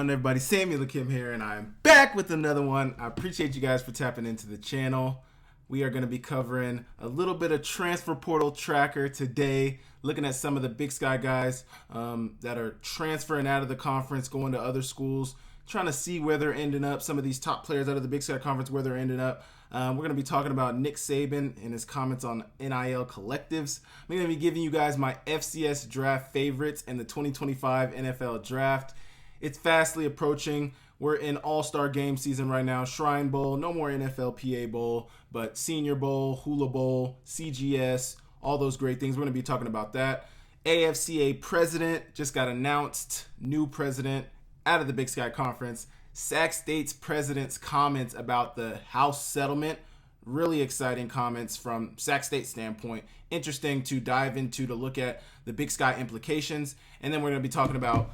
on, everybody? Samuel Akem here, and I'm back with another one. I appreciate you guys for tapping into the channel. We are going to be covering a little bit of transfer portal tracker today, looking at some of the Big Sky guys that are transferring out of the conference, going to other schools, trying to see where they're ending up. Some of these top players out of the Big Sky Conference, where they're ending up. We're going to be talking about Nick Saban and his comments on NIL collectives. I'm going to be giving you guys my FCS draft favorites in the 2025 NFL draft. It's fastly approaching. We're in All-Star game season right now. Shrine Bowl, no more NFLPA Bowl, but Senior Bowl, Hula Bowl, CGS, all those great things. We're going to be talking about that. AFCA president just got announced, new president out of the Big Sky Conference. Sac State's president's comments about the House settlement. Really exciting comments from Sac State's standpoint. Interesting to dive into, to look at the Big Sky implications. And then we're going to be talking about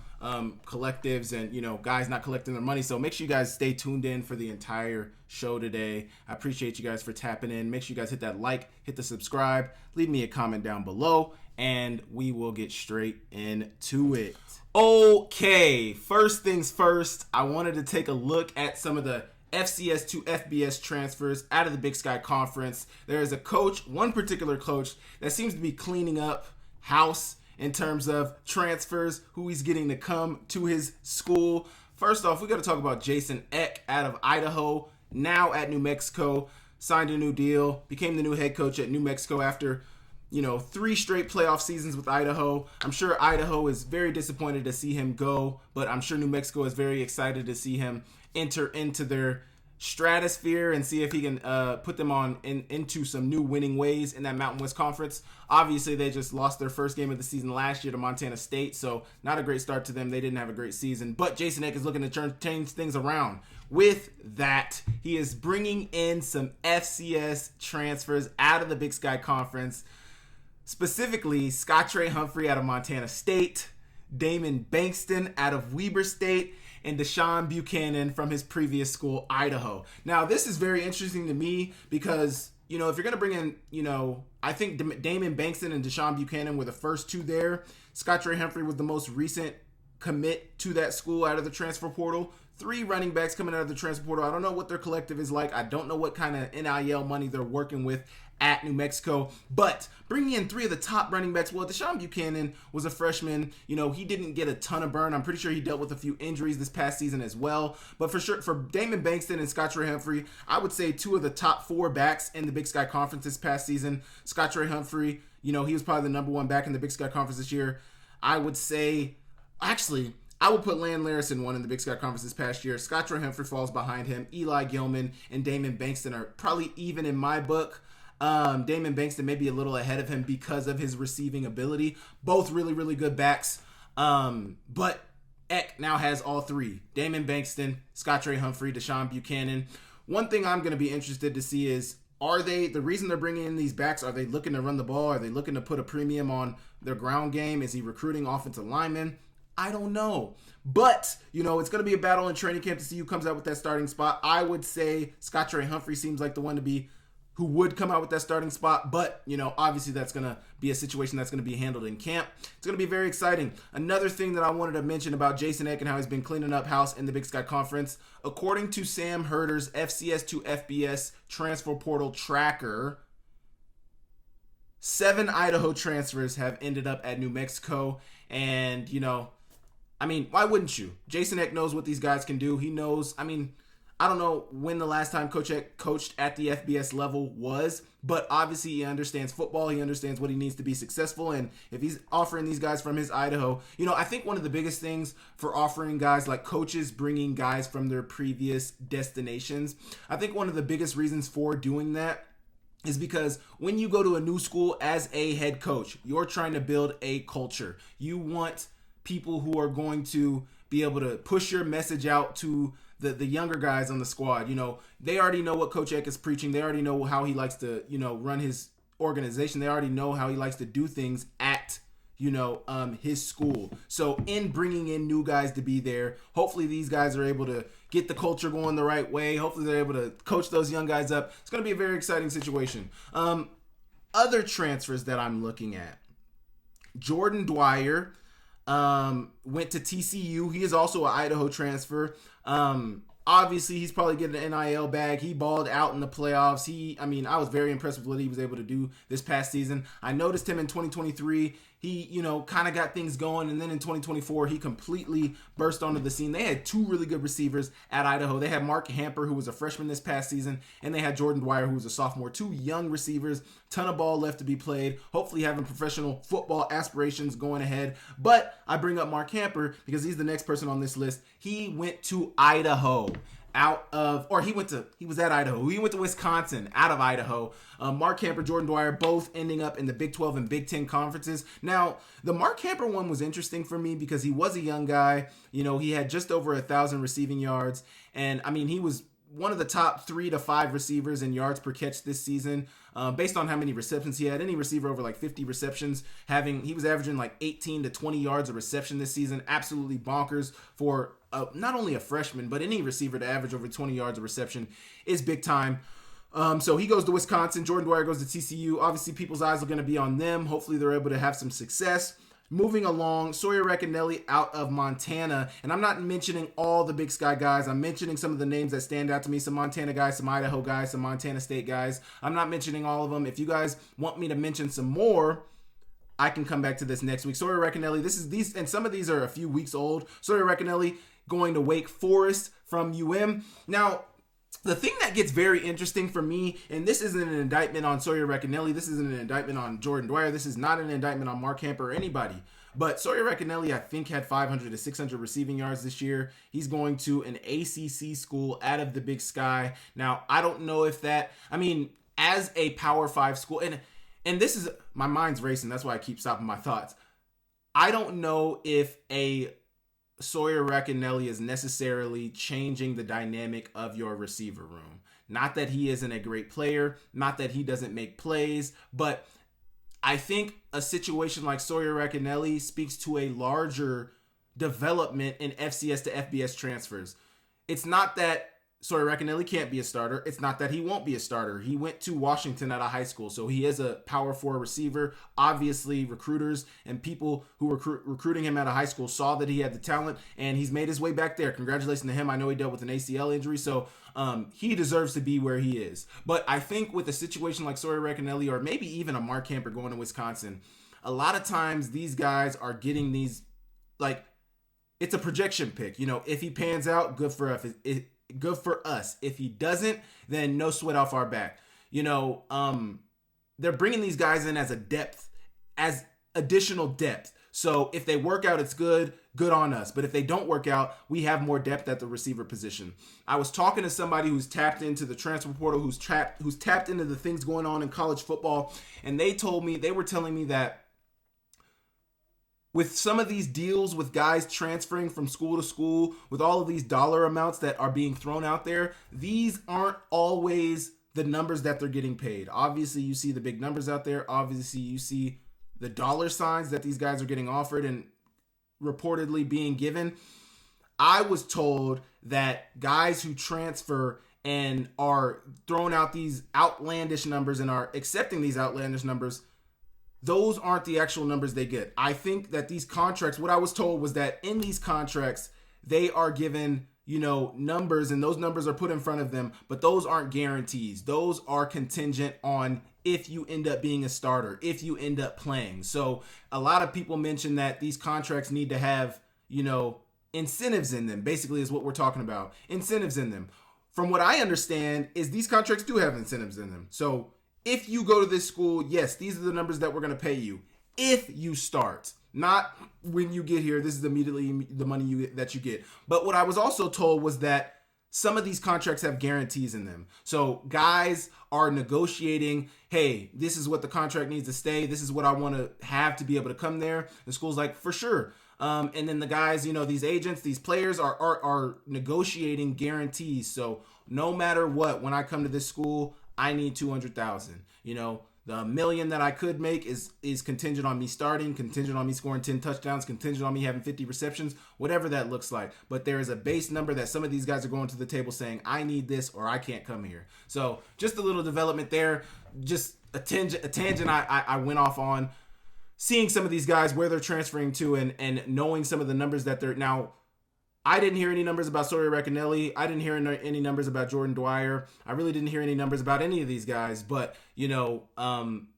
collectives and, guys not collecting their money. So make sure you guys stay tuned in for the entire show today. I appreciate you guys for tapping in. Make sure you guys hit that like, hit the subscribe, leave me a comment down below, and we will get straight into it. Okay, first things first, I wanted to take a look at some of the FCS to FBS transfers out of the Big Sky Conference. There is a coach, one particular coach, that seems to be cleaning up house in terms of transfers, who he's getting to come to his school. First off, we got to talk about Jason Eck out of Idaho, now at New Mexico, signed a new deal, became the new head coach at New Mexico after 3 straight playoff seasons with Idaho. I'm sure Idaho is very disappointed to see him go, but I'm sure New Mexico is very excited to see him enter into their stratosphere and see if he can put them into some new winning ways in that Mountain West Conference. Obviously, they just lost their first game of the season last year to Montana State, so not a great start to them. They didn't have a great season, but Jason Eck is looking to change things around. With that, he is bringing in some FCS transfers out of the Big Sky Conference, specifically Scott Humphrey out of Montana State, Damon Bankston out of Weber State, and Deshaun Buchanan from his previous school, Idaho. Now, this is very interesting to me because, if you're going to bring in, I think Damon Bankston and Deshaun Buchanan were the first two there. Scott Humphrey was the most recent commit to that school out of the transfer portal. 3 running backs coming out of the transfer portal. I don't know what their collective is like. I don't know what kind of NIL money they're working with at New Mexico, but bringing in 3 of the top running backs. Well, Deshaun Buchanan was a freshman. He didn't get a ton of burn. I'm pretty sure he dealt with a few injuries this past season as well. But for sure, for Damon Bankston and Scott Humphrey, I would say 2 of the top 4 backs in the Big Sky Conference this past season. Scott Humphrey, he was probably the number 1 back in the Big Sky Conference this year. I would say, actually, I would put Land Larison 1 in the Big Sky Conference this past year. Scott Humphrey falls behind him. Eli Gilman and Damon Bankston are probably even in my book. Damon Bankston may be a little ahead of him because of his receiving ability. Both really, really good backs. But Eck now has all 3. Damon Bankston, Scott Humphrey, Deshaun Buchanan. One thing I'm going to be interested to see is, the reason they're bringing in these backs, are they looking to run the ball? Are they looking to put a premium on their ground game? Is he recruiting offensive linemen? I don't know. But, it's going to be a battle in training camp to see who comes out with that starting spot. I would say Scott Humphrey seems like the one who would come out with that starting spot. But, obviously that's going to be a situation that's going to be handled in camp. It's going to be very exciting. Another thing that I wanted to mention about Jason Eck and how he's been cleaning up house in the Big Sky Conference, according to Sam Herder's FCS to FBS transfer portal tracker, 7 Idaho transfers have ended up at New Mexico. And, why wouldn't you? Jason Eck knows what these guys can do. He knows, I don't know when the last time Coach Eck coached at the FBS level was, but obviously he understands football. He understands what he needs to be successful. And if he's offering these guys from his Idaho, I think one of the biggest things for offering guys, like coaches bringing guys from their previous destinations, I think one of the biggest reasons for doing that is because when you go to a new school as a head coach, you're trying to build a culture. You want people who are going to be able to push your message out to the younger guys on the squad. They already know what Coach Eck is preaching. They already know how he likes to, run his organization. They already know how he likes to do things at, his school. So in bringing in new guys to be there, hopefully these guys are able to get the culture going the right way. Hopefully they're able to coach those young guys up. It's going to be a very exciting situation. Other transfers that I'm looking at, Jordan Dwyer went to TCU. He is also an Idaho transfer. Obviously, he's probably getting an NIL bag. He balled out in the playoffs. I was very impressed with what he was able to do this past season. I noticed him in 2023. He, kind of got things going. And then in 2024, he completely burst onto the scene. They had two really good receivers at Idaho. They had Mark Hamper, who was a freshman this past season, and they had Jordan Dwyer, who was a sophomore. Two young receivers, ton of ball left to be played, hopefully having professional football aspirations going ahead. But I bring up Mark Hamper because he's the next person on this list. He went to Idaho. He was at Idaho. He went to Wisconsin out of Idaho. Mark Hamper, Jordan Dwyer, both ending up in the Big 12 and Big 10 conferences. Now, the Mark Hamper one was interesting for me because he was a young guy. He had just over 1,000 receiving yards. And, he was one of the top 3 to 5 receivers in yards per catch this season, based on how many receptions he had. Any receiver over like 50 receptions, he was averaging like 18 to 20 yards a reception this season. Absolutely bonkers for not only a freshman, but any receiver to average over 20 yards a reception is big time. So he goes to Wisconsin. Jordan Dwyer goes to TCU. Obviously, people's eyes are going to be on them. Hopefully, they're able to have some success. Moving along, Sawyer Racanelli out of Montana. And I'm not mentioning all the Big Sky guys. I'm mentioning some of the names that stand out to me. Some Montana guys, some Idaho guys, some Montana State guys. I'm not mentioning all of them. If you guys want me to mention some more, I can come back to this next week. Sawyer Racanelli, and some of these are a few weeks old. Sawyer Racanelli going to Wake Forest from UM. Now, the thing that gets very interesting for me, and this isn't an indictment on Sawyer Racanelli, this isn't an indictment on Jordan Dwyer, this is not an indictment on Mark Hamper or anybody, but Sawyer Racanelli, I think, had 500 to 600 receiving yards this year. He's going to an ACC school out of the Big Sky. Now, I don't know if as a Power 5 school, and this is, my mind's racing, that's why I keep stopping my thoughts. I don't know if a Sawyer Racanelli is necessarily changing the dynamic of your receiver room. Not that he isn't a great player, not that he doesn't make plays, but I think a situation like Sawyer Racanelli speaks to a larger development in FCS to FBS transfers. It's not that Sawyer Racanelli can't be a starter. It's not that he won't be a starter. He went to Washington out of high school, so he is a Power 4 receiver. Obviously, recruiters and people who were recruiting him out of high school saw that he had the talent, and he's made his way back there. Congratulations to him. I know he dealt with an ACL injury, so he deserves to be where he is. But I think with a situation like Sawyer Racanelli, or maybe even a Mark Hamper going to Wisconsin, a lot of times these guys are getting these, it's a projection pick. If he pans out, good for us. Good for us. If he doesn't, then no sweat off our back. They're bringing these guys in as additional depth. So if they work out, it's good on us. But if they don't work out, we have more depth at the receiver position. I was talking to somebody who's tapped into the transfer portal, who's tapped into the things going on in college football, and they were telling me that with some of these deals with guys transferring from school to school, with all of these dollar amounts that are being thrown out there, these aren't always the numbers that they're getting paid. Obviously, you see the big numbers out there. Obviously, you see the dollar signs that these guys are getting offered and reportedly being given. I was told that guys who transfer and are throwing out these outlandish numbers and are accepting these outlandish numbers, those aren't the actual numbers they get. I think that these contracts, what I was told was that in these contracts, they are given, numbers, and those numbers are put in front of them, but those aren't guarantees. Those are contingent on if you end up being a starter, if you end up playing. So a lot of people mention that these contracts need to have, incentives in them, basically is what we're talking about. Incentives in them. From what I understand is these contracts do have incentives in them. So if you go to this school, yes, these are the numbers that we're going to pay you. If you start, not when you get here, this is immediately the money that you get. But what I was also told was that some of these contracts have guarantees in them. So guys are negotiating, hey, this is what the contract needs to stay. This is what I want to have to be able to come there. The school's like, for sure. And then the guys, these agents, these players are negotiating guarantees. So no matter what, when I come to this school, I need 200,000. The $1 million that I could make is contingent on me starting, contingent on me scoring 10 touchdowns, contingent on me having 50 receptions, whatever that looks like. But there is a base number that some of these guys are going to the table saying, I need this or I can't come here. So just a little development there, just a tangent I went off on. seeing some of these guys where they're transferring to and knowing some of the numbers that they're now. I didn't hear any numbers about Sawyer Recanelli. I didn't hear any numbers about Jordan Dwyer. I really didn't hear any numbers about any of these guys. But,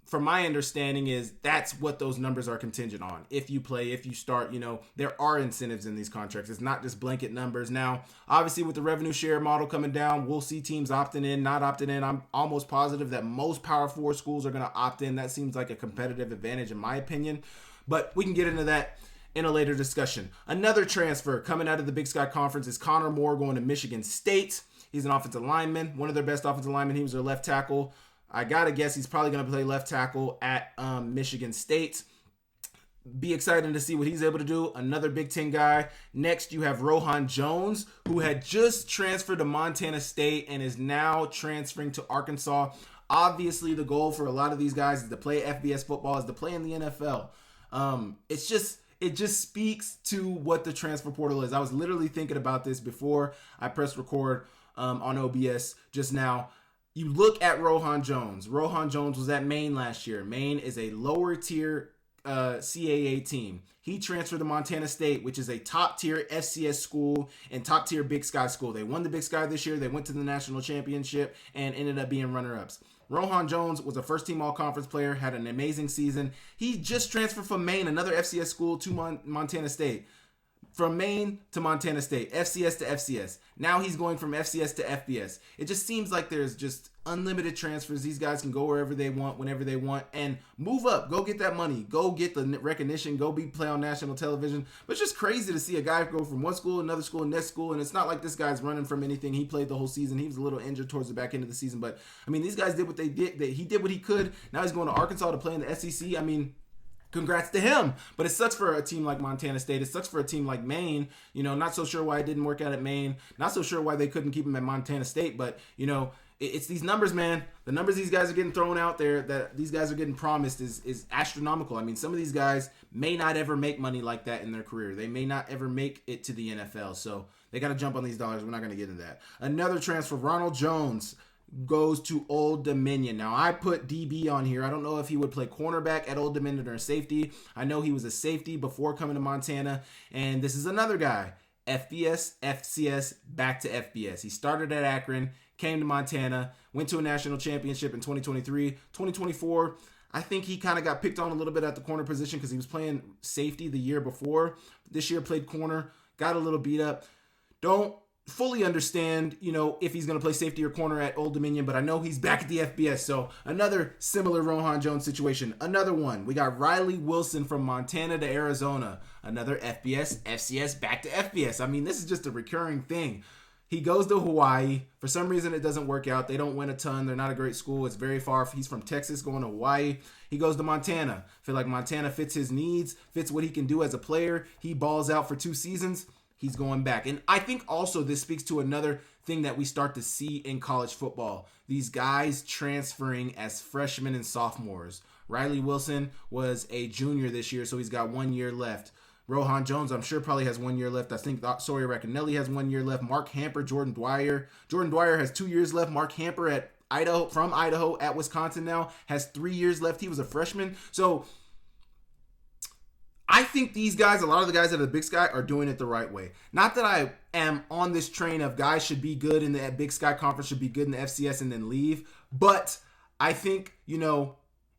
from my understanding is that's what those numbers are contingent on. If you play, if you start, there are incentives in these contracts. It's not just blanket numbers. Now, obviously with the revenue share model coming down, we'll see teams opting in, not opting in. I'm almost positive that most Power 4 schools are going to opt in. That seems like a competitive advantage in my opinion. But we can get into that in a later discussion. Another transfer coming out of the Big Sky Conference is Connor Moore going to Michigan State. He's an offensive lineman, one of their best offensive linemen. He was their left tackle. I gotta guess he's probably going to play left tackle at Michigan State. Be excited to see what he's able to do. Another Big Ten guy. Next, you have Rohan Jones, who had just transferred to Montana State and is now transferring to Arkansas. Obviously, the goal for a lot of these guys is to play FBS football, is to play in the NFL. It just speaks to what the transfer portal is. I was literally thinking about this before I pressed record on OBS just now. You look at Rohan Jones. Rohan Jones was at Maine last year. Maine is a lower tier CAA team. He transferred to Montana State, which is a top tier FCS school and top tier Big Sky school. They won the Big Sky this year. They went to the national championship and ended up being runner-ups. Rohan Jones was a first-team all-conference player, had an amazing season. He just transferred from Maine, another FCS school, to Montana State. From Maine to Montana State, FCS to FCS. Now he's going from FCS to FBS. It just seems like there's just unlimited transfers. These guys can go wherever they want, whenever they want, and move up. Go get that money. Go get the recognition. Go play on national television. But it's just crazy to see a guy go from one school, another school, next school, and it's not like this guy's running from anything. He played the whole season. He was a little injured towards the back end of the season, but these guys did what they did. He did what he could. Now he's going to Arkansas to play in the SEC. Congrats to him. But it sucks for a team like Montana State. It sucks for a team like Maine. Not so sure why it didn't work out at Maine. Not so sure why they couldn't keep him at Montana State. But, it's these numbers, man. The numbers these guys are getting thrown out there, that these guys are getting promised is astronomical. Some of these guys may not ever make money like that in their career. They may not ever make it to the NFL. So they got to jump on these dollars. We're not going to get into that. Another transfer, Ronald Jones goes to Old Dominion. Now, I put DB on here. I don't know if he would play cornerback at Old Dominion or safety. I know he was a safety before coming to Montana. And this is another guy. FBS, FCS, back to FBS. He started at Akron, came to Montana, went to a national championship in 2023. 2024, I think he kind of got picked on a little bit at the corner position because he was playing safety the year before. This year played corner, got a little beat up. Don't fully understand, if he's going to play safety or corner at Old Dominion, but I know he's back at the FBS. So another similar Rohan Jones situation. Another one. We got Riley Wilson from Montana to Arizona. Another FBS, FCS, back to FBS. This is just a recurring thing. He goes to Hawaii. For some reason, it doesn't work out. They don't win a ton. They're not a great school. It's very far. He's from Texas going to Hawaii. He goes to Montana. I feel like Montana fits his needs, fits what he can do as a player. He balls out for 2 seasons. He's going back. And I think also this speaks to another thing that we start to see in college football. These guys transferring as freshmen and sophomores. Riley Wilson was a junior this year, so he's got 1 year left. Rohan Jones, I'm sure, probably has 1 year left. I think Sawyer Recanelli has 1 year left. Mark Hamper, Jordan Dwyer. Jordan Dwyer has 2 years left. Mark Hamper from Idaho at Wisconsin now has 3 years left. He was a freshman. So I think these guys, a lot of the guys at the Big Sky, are doing it the right way. Not that I am on this train of guys should be good in the Big Sky Conference, should be good in the FCS and then leave. But I think,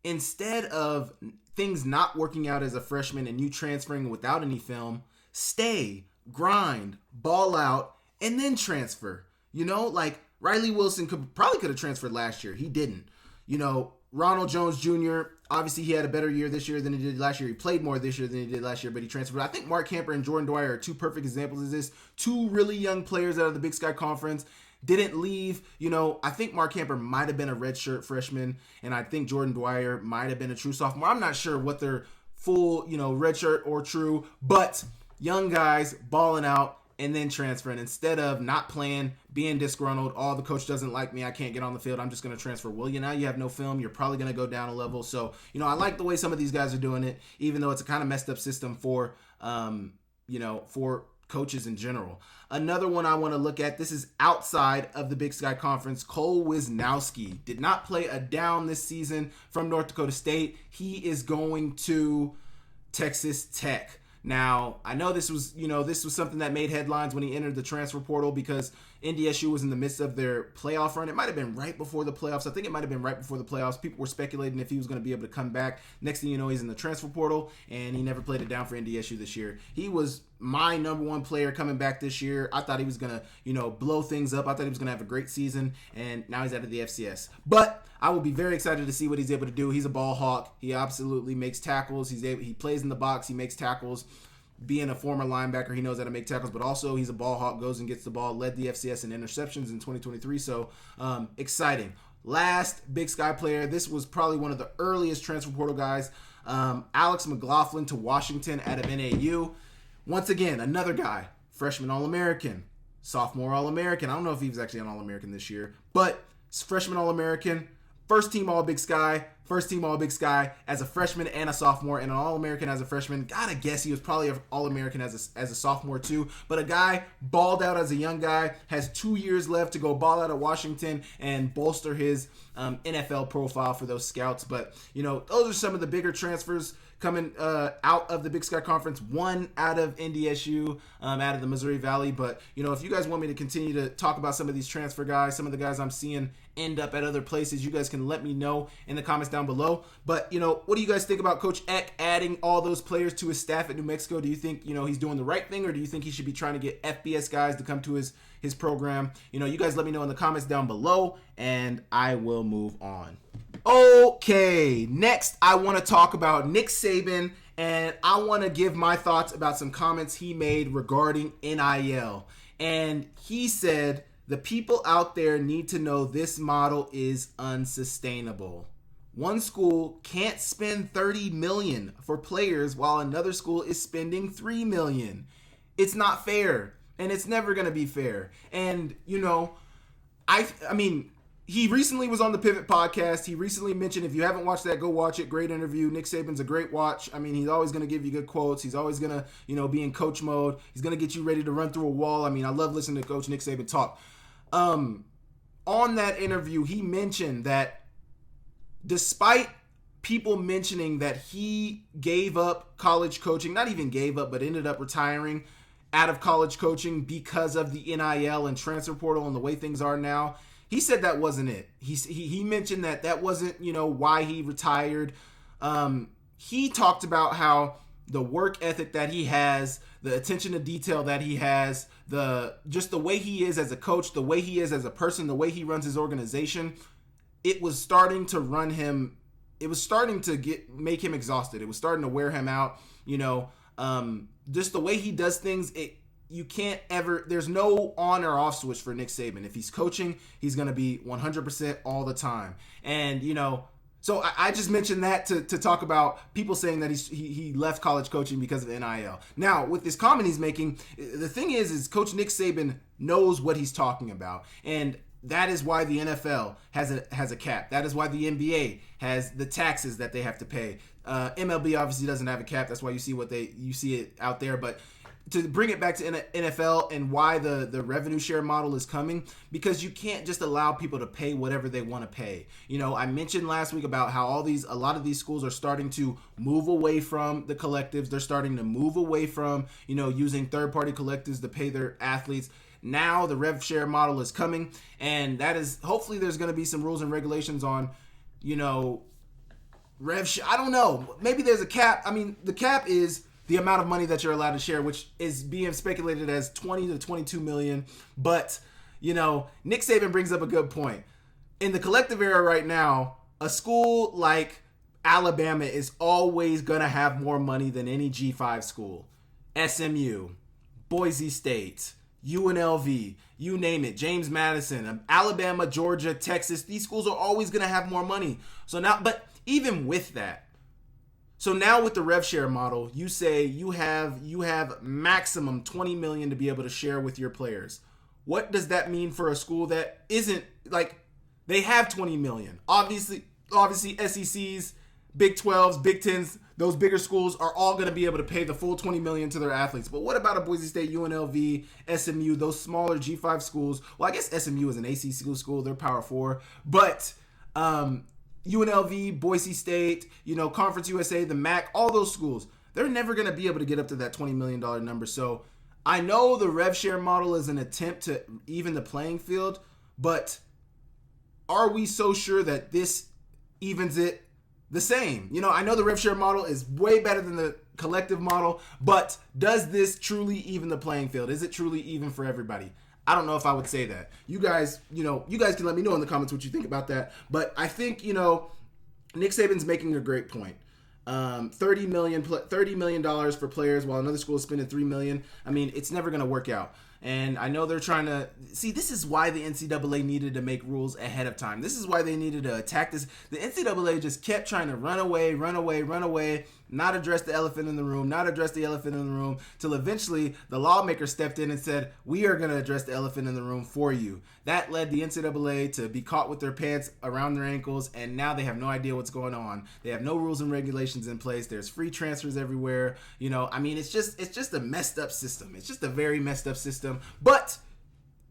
instead of things not working out as a freshman and you transferring without any film, stay, grind, ball out, and then transfer. Like Riley Wilson probably could have transferred last year. He didn't. Ronald Jones Jr., obviously he had a better year this year than he did last year. He played more this year than he did last year, but he transferred. I think Mark Hamper and Jordan Dwyer are 2 perfect examples of this. 2 really young players out of the Big Sky Conference. Didn't leave. I think Mark Hamper might have been a redshirt freshman, and I think Jordan Dwyer might have been a true sophomore. I'm not sure what their full, redshirt or true, but young guys balling out and then transferring instead of not playing, being disgruntled. Oh, the coach doesn't like me. I can't get on the field. I'm just going to transfer. Well, now you have no film. You're probably going to go down a level. So, I like the way some of these guys are doing it, even though it's a kind of messed up system for coaches in general. Another one I want to look at, this is outside of the Big Sky Conference. Cole Wisnowski did not play a down this season from North Dakota State. He is going to Texas Tech. Now, I know this was something that made headlines when he entered the transfer portal because NDSU was in the midst of their playoff run. It might have been right before the playoffs. I think it might have been right before the playoffs. People were speculating if he was going to be able to come back. Next thing you know, he's in the transfer portal, and he never played it down for NDSU this year. He was my number one player coming back this year. I thought he was going to, blow things up. I thought he was going to have a great season, and now he's out of the FCS. But I will be very excited to see what he's able to do. He's a ball hawk. He absolutely makes tackles. He plays in the box. He makes tackles. Being a former linebacker, he knows how to make tackles, but also he's a ball hawk, goes and gets the ball, led the FCS in interceptions in 2023, so exciting. Last Big Sky player, this was probably one of the earliest transfer portal guys, Alex McLaughlin to Washington out of NAU. Once again, another guy, freshman All-American, sophomore All-American. I don't know if he was actually an All-American this year, but freshman All-American, first team All-Big Sky as a freshman and a sophomore, and an All-American as a freshman. Gotta guess he was probably an All-American as a sophomore too. But a guy balled out as a young guy, has 2 years left to go ball out at Washington and bolster his NFL profile for those scouts. But, those are some of the bigger transfers coming out of the Big Sky Conference, one out of NDSU, out of the Missouri Valley. But, if you guys want me to continue to talk about some of these transfer guys, some of the guys I'm seeing end up at other places, you guys can let me know in the comments down below. But, what do you guys think about Coach Eck adding all those players to his staff at New Mexico? Do you think, he's doing the right thing, or do you think he should be trying to get FBS guys to come to his program? You guys let me know in the comments down below, and I will move on. Okay, next I want to talk about Nick Saban, and I want to give my thoughts about some comments he made regarding NIL. And he said, the people out there need to know this model is unsustainable. One school can't spend $30 million for players while another school is spending $3 million. It's not fair, and it's never going to be fair. And, I mean, he recently was on the Pivot podcast. He recently mentioned, if you haven't watched that, go watch it. Great interview. Nick Saban's a great watch. I mean, he's always going to give you good quotes. He's always going to, be in coach mode. He's going to get you ready to run through a wall. I mean, I love listening to Coach Nick Saban talk. On that interview, he mentioned that despite people mentioning that he gave up college coaching, not even gave up, but ended up retiring out of college coaching because of the NIL and transfer portal and the way things are now, he said that wasn't it. He mentioned that wasn't, why he retired. He talked about how the work ethic that he has, the attention to detail that he has, just the way he is as a coach, the way he is as a person, the way he runs his organization, it was starting to run him. It was starting to make him exhausted. It was starting to wear him out. Just the way he does things, you can't ever, there's no on or off switch for Nick Saban. If he's coaching, he's going to be 100% all the time. And, so I just mentioned that to talk about people saying that he left college coaching because of NIL. Now, with this comment he's making, the thing is Coach Nick Saban knows what he's talking about. And that is why the NFL has a cap. That is why the NBA has the taxes that they have to pay. MLB obviously doesn't have a cap. That's why you see it out there. But to bring it back to NFL and why the revenue share model is coming, because you can't just allow people to pay whatever they want to pay. I mentioned last week about how a lot of these schools are starting to move away from the collectives. They're starting to move away from, using third-party collectives to pay their athletes. Now the rev share model is coming, and that is, hopefully there's going to be some rules and regulations on, rev share. I don't know. Maybe there's a cap. I mean, the cap is the amount of money that you're allowed to share, which is being speculated as 20 to 22 million. But, Nick Saban brings up a good point. In the collective era right now, a school like Alabama is always going to have more money than any G5 school. SMU, Boise State, UNLV, you name it, James Madison, Alabama, Georgia, Texas, these schools are always going to have more money. So now, but even with that, so now with the rev share model, you say you have maximum 20 million to be able to share with your players. What does that mean for a school that isn't, like, they have 20 million? Obviously SECs, Big 12s, Big 10s, those bigger schools are all going to be able to pay the full $20 million to their athletes. But what about a Boise State, UNLV, SMU, those smaller G5 schools? Well, I guess SMU is an ACC school. They're Power 4. But UNLV, Boise State, Conference USA, the MAC, all those schools, they're never going to be able to get up to that $20 million number. So I know the rev share model is an attempt to even the playing field, but are we so sure that this evens it the same? I know the rev share model is way better than the collective model, but does this truly even the playing field? Is it truly even for everybody? I don't know if I would say that. You guys can let me know in the comments what you think about that. But I think, Nick Saban's making a great point. $30 million for players while another school is spending $3 million. I mean, it's never going to work out. And I know they're trying to see, this is why the NCAA needed to make rules ahead of time. This is why they needed to attack this. The NCAA just kept trying to run away, not address the elephant in the room, till eventually the lawmaker stepped in and said, we are going to address the elephant in the room for you. That led the NCAA to be caught with their pants around their ankles, and now they have no idea what's going on. They have no rules and regulations in place. There's free transfers everywhere. It's just a messed up system. It's just a very messed up system, but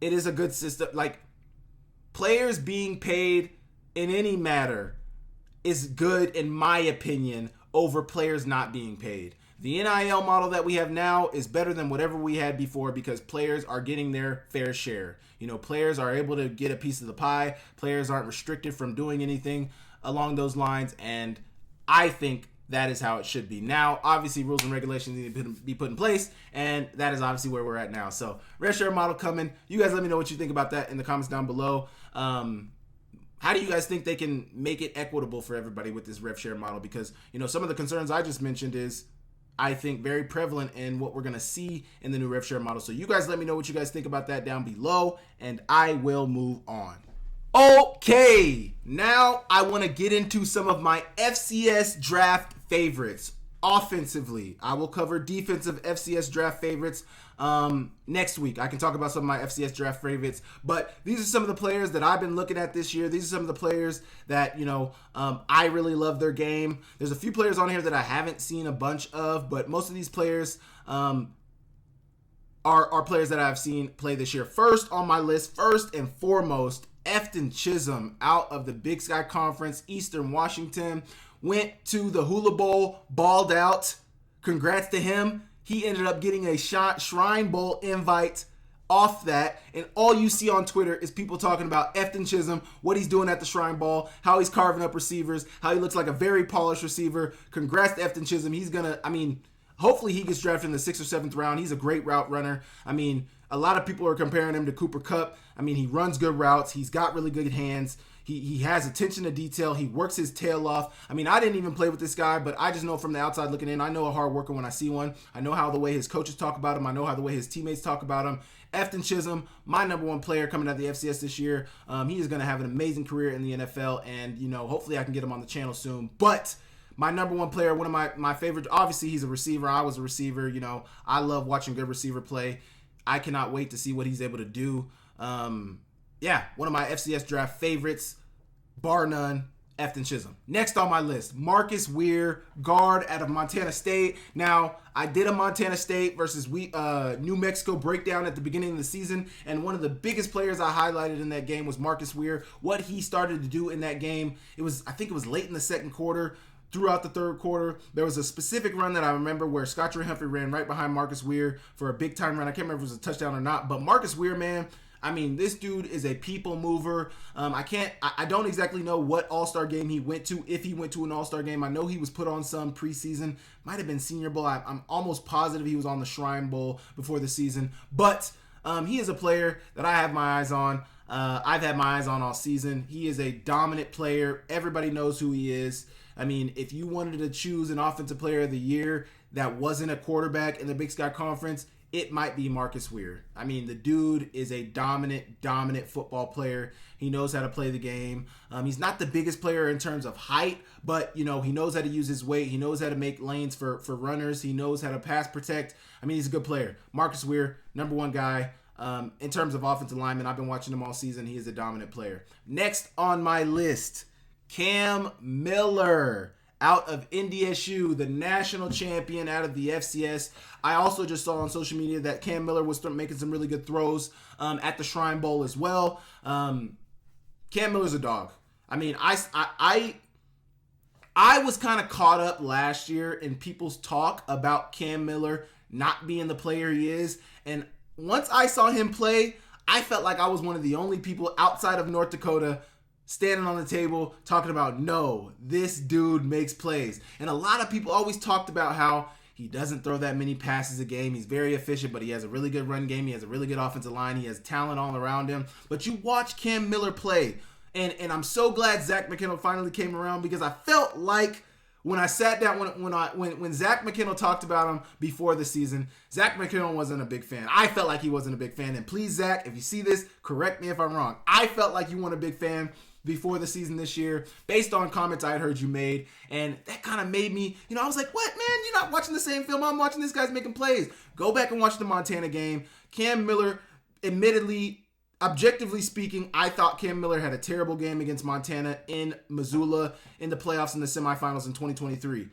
it is a good system. Like, players being paid in any matter is good, in my opinion, over players not being paid. The NIL model that we have now is better than whatever we had before because players are getting their fair share. Players are able to get a piece of the pie. Players aren't restricted from doing anything along those lines, and I think that is how it should be. Now, obviously, rules and regulations need to be put in place, and that is obviously where we're at now. So, rev share model coming. You guys let me know what you think about that in the comments down below. How do you guys think they can make it equitable for everybody with this rev share model? Because, some of the concerns I just mentioned is, I think, very prevalent in what we're going to see in the new rev share model. So you guys let me know what you guys think about that down below, and I will move on. Okay, now I want to get into some of my FCS draft favorites. Offensively, I will cover defensive FCS draft favorites next week. I can talk about some of my FCS draft favorites, but these are some of the players that I've been looking at this year. These are some of the players that, I really love their game. There's a few players on here that I haven't seen a bunch of, but most of these players are players that I've seen play this year. First on my list, first and foremost, Efton Chisholm out of the Big Sky Conference, Eastern Washington. Went to the Hula Bowl, balled out. Congrats to him. He ended up getting a Shrine Bowl invite off that. And all you see on Twitter is people talking about Efton Chisholm, what he's doing at the Shrine Bowl, how he's carving up receivers, how he looks like a very polished receiver. Congrats to Efton Chisholm. He's going to, hopefully he gets drafted in the 6th or 7th round. He's a great route runner. A lot of people are comparing him to Cooper Kupp. He runs good routes. He's got really good hands. He has attention to detail. He works his tail off. I didn't even play with this guy, but I just know from the outside looking in, I know a hard worker when I see one. I know how the way his coaches talk about him. I know how the way his teammates talk about him. Efton Chisholm, my number one player coming out of the FCS this year. He is going to have an amazing career in the NFL, and, hopefully I can get him on the channel soon. But my number one player, one of my favorite, obviously he's a receiver. I was a receiver. I love watching good receiver play. I cannot wait to see what he's able to do. One of my FCS draft favorites, bar none, Efton Chisholm. Next on my list, Marcus Weir, guard out of Montana State. Now, I did a Montana State versus New Mexico breakdown at the beginning of the season, and one of the biggest players I highlighted in that game was Marcus Weir. What he started to do in that game, I think it was late in the second quarter, throughout the third quarter. There was a specific run that I remember where Scott Humphrey ran right behind Marcus Weir for a big-time run. I can't remember if it was a touchdown or not, but Marcus Weir, man, this dude is a people mover. I don't exactly know what All-Star game he went to, if he went to an All-Star game. I know he was put on some preseason. Might have been Senior Bowl. I'm almost positive he was on the Shrine Bowl before the season. But he is a player that I have my eyes on. I've had my eyes on all season. He is a dominant player. Everybody knows who he is. If you wanted to choose an offensive player of the year that wasn't a quarterback in the Big Sky Conference, it might be Marcus Weir. The dude is a dominant football player. He knows how to play the game. He's not the biggest player in terms of height, but, he knows how to use his weight. He knows how to make lanes for runners. He knows how to pass protect. He's a good player. Marcus Weir, number one guy. In terms of offensive lineman, I've been watching him all season. He is a dominant player. Next on my list, Cam Miller out of NDSU, the national champion out of the FCS. I also just saw on social media that Cam Miller was making some really good throws at the Shrine Bowl as well. Cam Miller's a dog. I mean, I was kind of caught up last year in people's talk about Cam Miller not being the player he is. And once I saw him play, I felt like I was one of the only people outside of North Dakota standing on the table talking about, no, this dude makes plays. And a lot of people always talked about how he doesn't throw that many passes a game. He's very efficient, but he has a really good run game. He has a really good offensive line. He has talent all around him. But you watch Cam Miller play, and I'm so glad Zach McKinnell finally came around, because I felt like when I sat down, when Zach McKinnell talked about him before the season, Zach McKinnell wasn't a big fan. I felt like he wasn't a big fan. And please, Zach, if you see this, correct me if I'm wrong. I felt like you weren't a big fan before the season this year, based on comments I had heard you made. And that kind of made me, I was like, what, man? You're not watching the same film I'm watching. This guy's making plays. Go back and watch the Montana game. Cam Miller, admittedly, objectively speaking, I thought Cam Miller had a terrible game against Montana in Missoula in the playoffs in the semifinals in 2023.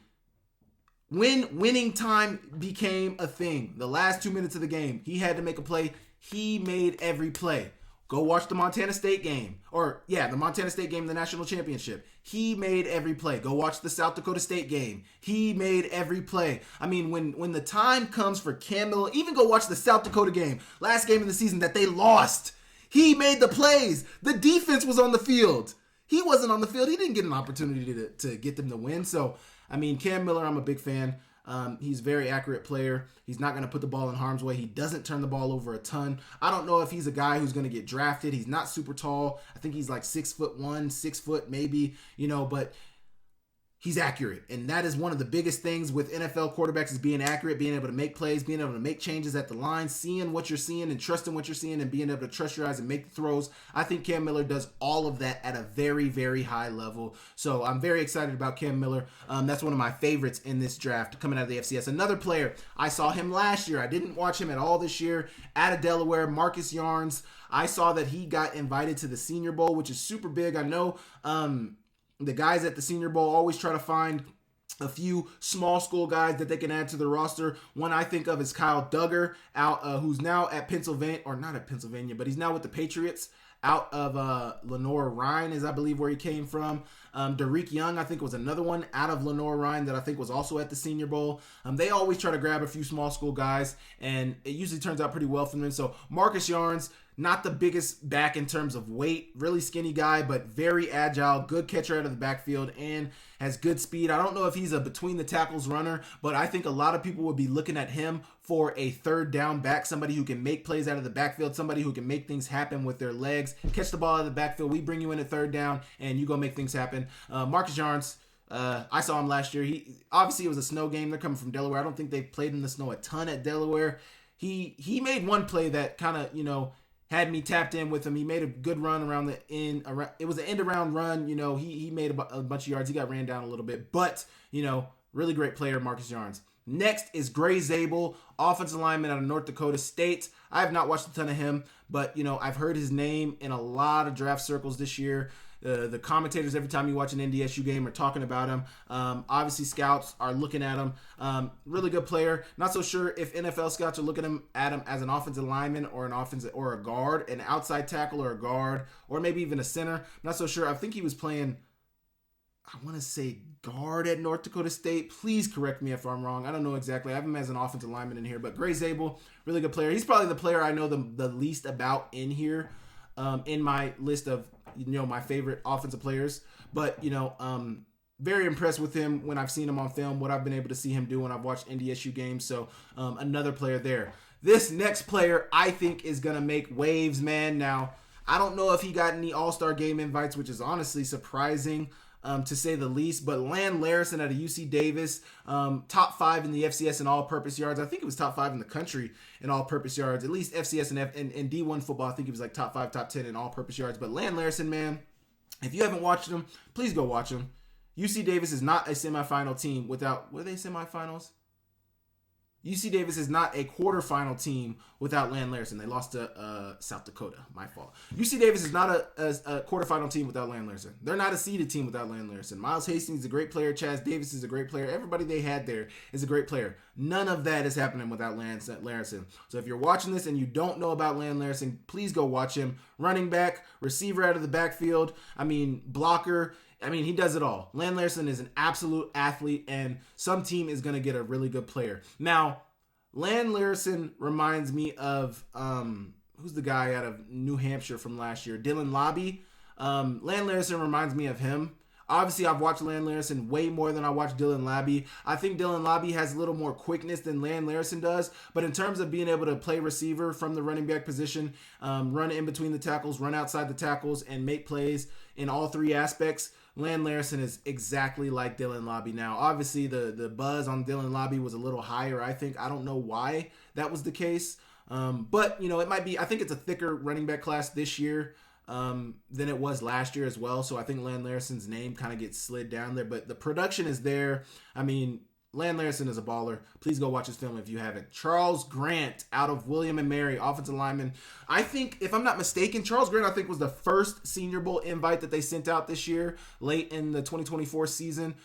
When winning time became a thing, the last 2 minutes of the game, he had to make a play. He made every play. Go watch the Montana State game. The Montana State game, the national championship. He made every play. Go watch the South Dakota State game. He made every play. I mean, when the time comes for Cam Miller, even go watch the South Dakota game, last game of the season that they lost. He made the plays. The defense was on the field. He wasn't on the field. He didn't get an opportunity to get them to win. So, I mean, Cam Miller, I'm a big fan. He's a very accurate player. He's not going to put the ball in harm's way. He doesn't turn the ball over a ton. I don't know if he's a guy who's going to get drafted. He's not super tall. I think he's like 6'1", 6 foot maybe, but he's accurate. And that is one of the biggest things with NFL quarterbacks, is being accurate, being able to make plays, being able to make changes at the line, seeing what you're seeing and trusting what you're seeing, and being able to trust your eyes and make the throws. I think Cam Miller does all of that at a very, very high level. So I'm very excited about Cam Miller. That's one of my favorites in this draft coming out of the FCS. Another player, I saw him last year. I didn't watch him at all this year. Out of Delaware, Marcus Yarns. I saw that he got invited to the Senior Bowl, which is super big. I know the guys at the Senior Bowl always try to find a few small school guys that they can add to the roster. One I think of is Kyle Duggar, who's now at Pennsylvania, or not at Pennsylvania, but he's now with the Patriots, out of Lenore-Rhyne is, I believe, where he came from. Derek Young, I think, was another one out of Lenore-Rhyne that I think was also at the Senior Bowl. They always try to grab a few small school guys, and it usually turns out pretty well for them. So Marcus Yarns, not the biggest back in terms of weight, really skinny guy, but very agile, good catcher out of the backfield, and has good speed. I don't know if he's a between the tackles runner, but I think a lot of people would be looking at him for a third down back, somebody who can make plays out of the backfield, somebody who can make things happen with their legs, catch the ball out of the backfield. We bring you in at third down, and you go make things happen. Marcus Yarns, I saw him last year. It was a snow game. They're coming from Delaware. I don't think they've played in the snow a ton at Delaware. He made one play that kind of, had me tapped in with him. He made a good run around the end. It was an end around run. He made a bunch of yards. He got ran down a little bit, but really great player, Marcus Yarns. Next is Gray Zabel, offensive lineman out of North Dakota State. I have not watched a ton of him, but I've heard his name in a lot of draft circles this year. The commentators, every time you watch an NDSU game, are talking about him. Obviously, scouts are looking at him. Really good player. Not so sure if NFL scouts are looking at him as an offensive lineman or a guard, an outside tackle or a guard, or maybe even a center. Not so sure. I think he was playing, I want to say, guard at North Dakota State. Please correct me if I'm wrong. I don't know exactly. I have him as an offensive lineman in here, but Gray Zabel, really good player. He's probably the player I know the least about in here, in my list of my favorite offensive players. But very impressed with him when I've seen him on film, what I've been able to see him do when I've watched NDSU games. So another player there. This next player I think is gonna make waves, man. Now I don't know if he got any All-Star game invites, which is honestly surprising, to say the least. But Lan Larison out of UC Davis, top 5 in the FCS in all-purpose yards. I think it was top 5 in the country in all-purpose yards. At least FCS and D1 football, I think it was like top 5, top 10 in all-purpose yards. But Lan Larison, man, if you haven't watched him, please go watch him. UC Davis is not a semifinal team without, were they semifinals? UC Davis is not a quarterfinal team without Land Larson. They lost to South Dakota. My fault. UC Davis is not a quarterfinal team without Land Larson. They're not a seeded team without Land Larson. Miles Hastings is a great player. Chaz Davis is a great player. Everybody they had there is a great player. None of that is happening without Land Larson. So if you're watching this and you don't know about Land Larson, please go watch him. Running back, receiver out of the backfield. Blocker. He does it all. Land Larson is an absolute athlete, and some team is going to get a really good player. Now, Land Larson reminds me of, who's the guy out of New Hampshire from last year? Dylan Lobby. Land Larson reminds me of him. Obviously, I've watched Land Larson way more than I watched Dylan Labby. I think Dylan Labby has a little more quickness than Land Larson does, but in terms of being able to play receiver from the running back position, run in between the tackles, run outside the tackles, and make plays in all three aspects, Land Larson is exactly like Dylan Labby. Now, obviously, the buzz on Dylan Labby was a little higher, I think. I don't know why that was the case, but, it might be. I think it's a thicker running back class this year than it was last year as well. So I think Land Larson's name kind of gets slid down there, but the production is there. Land Larson is a baller. Please go watch his film if you haven't. Charles Grant out of William and Mary, offensive lineman. I think, if I'm not mistaken, Charles Grant, I think, was the first Senior Bowl invite that they sent out this year, late in the 2024 season.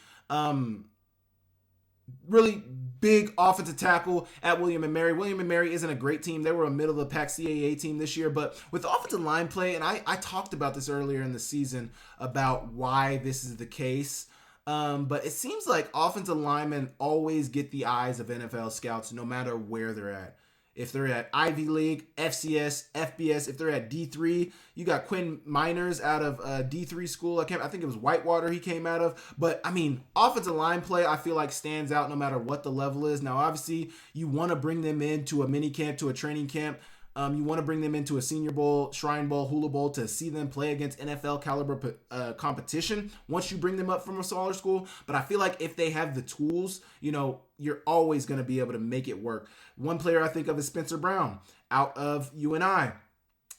Really big offensive tackle at William and Mary. William and Mary isn't a great team. They were a middle of the pack CAA team this year, but with offensive line play, and I talked about this earlier in the season about why this is the case. But it seems like offensive linemen always get the eyes of NFL scouts no matter where they're at. If they're at Ivy League, FCS, FBS, if they're at D3, you got Quinn Miners out of D3 school. I think it was Whitewater he came out of. But, offensive line play, I feel like stands out no matter what the level is. Now, obviously, you want to bring them into a mini camp, to a training camp. You want to bring them into a Senior Bowl, Shrine Bowl, Hula Bowl to see them play against NFL caliber competition once you bring them up from a smaller school. But I feel like if they have the tools, you're always going to be able to make it work. One player I think of is Spencer Brown out of UNI.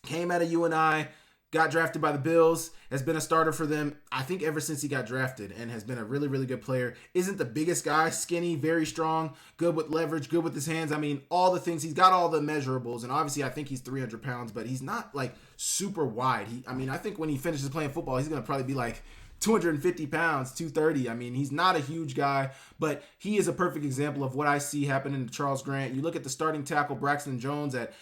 Came out of UNI, got drafted by the Bills, has been a starter for them, I think, ever since he got drafted, and has been a really, really good player. Isn't the biggest guy, skinny, very strong, good with leverage, good with his hands. All the things. He's got all the measurables, and obviously I think he's 300 pounds, but he's not, super wide. I think when he finishes playing football, he's going to probably be, 250 pounds, 230. He's not a huge guy, but he is a perfect example of what I see happening to Charles Grant. You look at the starting tackle, Braxton Jones at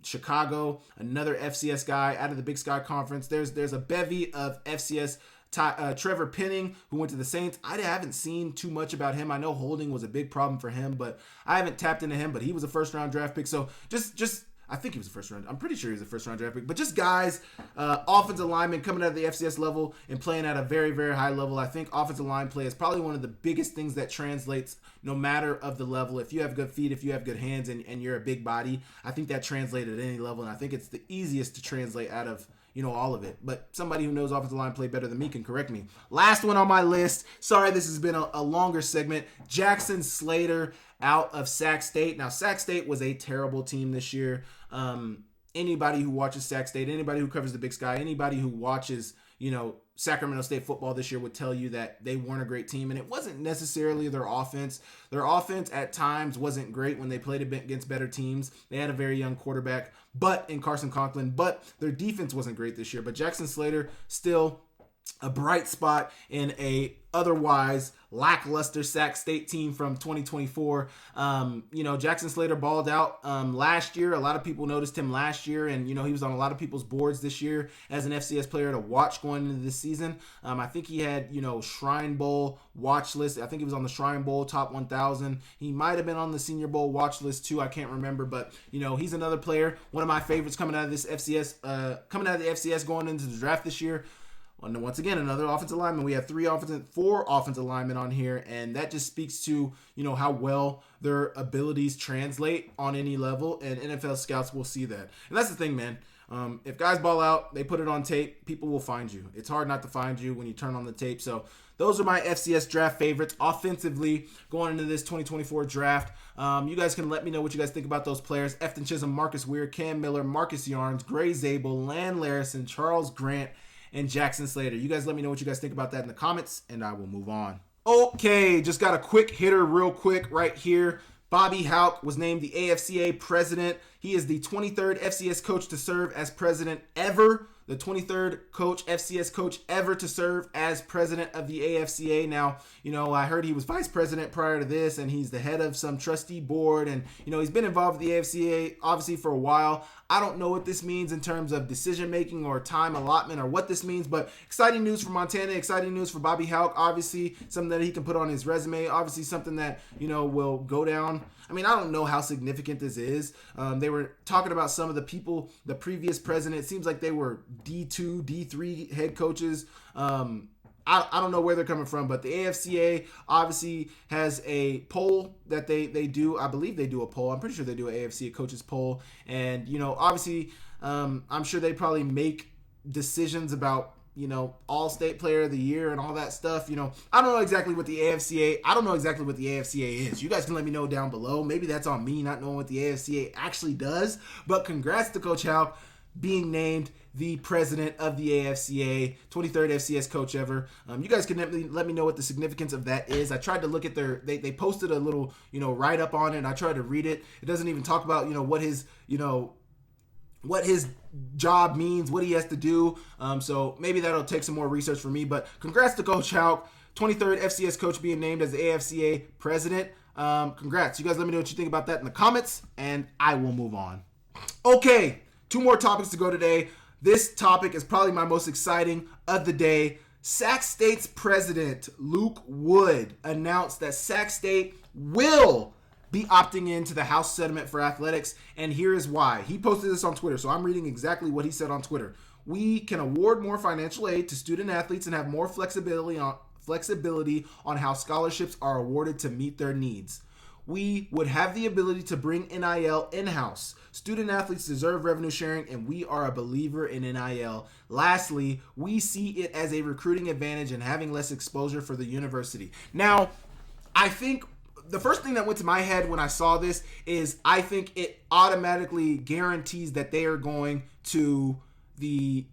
Chicago, another FCS guy out of the Big Sky Conference. There's a bevy of FCS. Trevor Penning, who went to the Saints. I haven't seen too much about him. I know holding was a big problem for him, but I haven't tapped into him, but he was a first-round draft pick. So just I think he was a first round. I'm pretty sure he's a first round draft pick. But just guys, offensive linemen coming out of the FCS level and playing at a very, very high level. I think offensive line play is probably one of the biggest things that translates no matter of the level. If you have good feet, if you have good hands, and you're a big body, I think that translates at any level. And I think it's the easiest to translate out of all of it. But somebody who knows offensive line play better than me can correct me. Last one on my list. Sorry, this has been a longer segment. Jackson Slater out of Sac State. Now, Sac State was a terrible team this year. Anybody who watches Sac State, anybody who covers the Big Sky, anybody who watches, Sacramento State football this year would tell you that they weren't a great team, and it wasn't necessarily their offense. Their offense at times wasn't great when they played against better teams. They had a very young quarterback, in Carson Conklin, but their defense wasn't great this year. But Jackson Slater still a bright spot in a otherwise lackluster Sac State team from 2024. Jackson Slater balled out last year. A lot of people noticed him last year, and he was on a lot of people's boards this year as an FCS player to watch going into this season. I think he had Shrine Bowl watch list. I think he was on the Shrine Bowl top 1,000. He might have been on the Senior Bowl watch list too. I can't remember, but he's another player, one of my favorites coming out of this FCS, coming out of the FCS going into the draft this year. And once again, another offensive lineman. We have four offensive linemen on here, and that just speaks to, how well their abilities translate on any level, and NFL scouts will see that. And that's the thing, man. If guys ball out, they put it on tape, people will find you. It's hard not to find you when you turn on the tape. So those are my FCS draft favorites offensively going into this 2024 draft. You guys can let me know what you guys think about those players. Efton Chisholm, Marcus Weir, Cam Miller, Marcus Yarns, Gray Zabel, Land Larson, Charles Grant, and Jackson Slater. You guys let me know what you guys think about that in the comments, and I will move on. Okay, just got a quick hitter real quick right here. Bobby Hauck was named the AFCA president. He is the 23rd FCS coach to serve as president ever. The 23rd FCS coach ever to serve as president of the AFCA. Now, I heard he was vice president prior to this, and he's the head of some trustee board, and, he's been involved with the AFCA, obviously, for a while. I don't know what this means in terms of decision-making or time allotment or what this means, but exciting news for Montana, exciting news for Bobby Hauck. Obviously, something that he can put on his resume. Obviously, something that, will go down. I mean, I don't know how significant this is. They were talking about some of the people, the previous president. It seems like they were D2, D3 head coaches. I don't know where they're coming from, but the AFCA obviously has a poll that they do. I believe they do a poll. I'm pretty sure they do an AFCA coaches poll. And, obviously, I'm sure they probably make decisions about, all-state player of the year and all that stuff. I don't know exactly what the AFCA is. You guys can let me know down below. Maybe that's on me not knowing what the AFCA actually does. But congrats to Coach Hauck being named the president of the AFCA, 23rd FCS coach ever. You guys can let me know what the significance of that is. I tried to look at they posted a little, write-up on it, and I tried to read it. It doesn't even talk about, what his job means, what he has to do. So maybe that'll take some more research for me. But congrats to Coach Hauck, 23rd FCS coach being named as the AFCA president. Congrats. You guys let me know what you think about that in the comments, and I will move on. Okay, 2 more topics to go today. This topic is probably my most exciting of the day. Sac State's president, Luke Wood, announced that Sac State will be opting into the House settlement for athletics, and here is why. He posted this on Twitter, so I'm reading exactly what he said on Twitter. We can award more financial aid to student athletes and have more flexibility on how scholarships are awarded to meet their needs. We would have the ability to bring NIL in-house. Student athletes deserve revenue sharing, and we are a believer in NIL. Lastly, we see it as a recruiting advantage and having less exposure for the university. Now, I think the first thing that went to my head when I saw this is I think it automatically guarantees that they are going to the